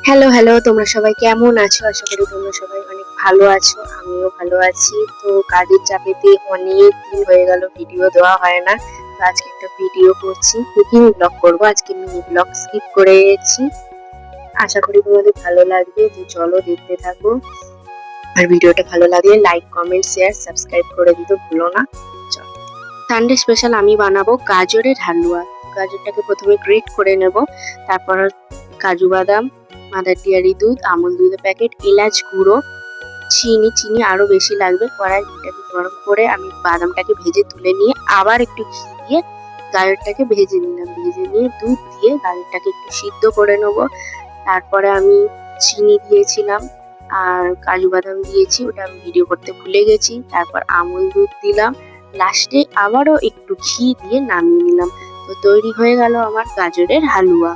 Hello hello, তোমরা সবাই কেমন আছো? আশা করি তোমরা সবাই অনেক ভালো আছো। আমিও ভালো আছি। তো কাজের চাপেতে অনেক দিন হয়ে গেল ভিডিও দেওয়া হয় না। তো আজকে একটা ভিডিও করছি, কুকিং ব্লগ করবো। আজকে মিনি ব্লগ স্কিপ করেছি। আশা করি তোমাদের ভালো লাগবে। তো চলো দেখতে থাকো। আর ভিডিওটা ভালো লাগলে লাইক, কমেন্ট, শেয়ার, সাবস্ক্রাইব করে দিতে ভুলো না। চলো, সানডে স্পেশাল আমি বানাবো গাজরের হালুয়া। গাজরটাকে প্রথমে গ্রেট করে নেব, তারপর কাজু বাদাম, মাদার ডেয়ারি দুধ, আমুল দুধের প্যাকেট, এলাচ গুঁড়ো, চিনি আরো বেশি লাগবে। কড়াইটাকে গরম করে আমি বাদামটাকে ভেজে তুলে নিয়ে আবার একটু ঘি দিয়ে গাজরটাকে ভেজে নিলাম। ভেজে নিয়ে দুধ দিয়ে গাজরটাকে একটু সিদ্ধ করে নেবো। তারপরে আমি চিনি দিয়েছিলাম আর কাজু বাদাম দিয়েছি, ওটা আমি ভিডিও করতে ভুলে গেছি। তারপর আমুল দুধ দিলাম, লাস্টে আবারও একটু ঘি দিয়ে নামিয়ে নিলাম। তো তৈরি হয়ে গেল আমার গাজরের হালুয়া।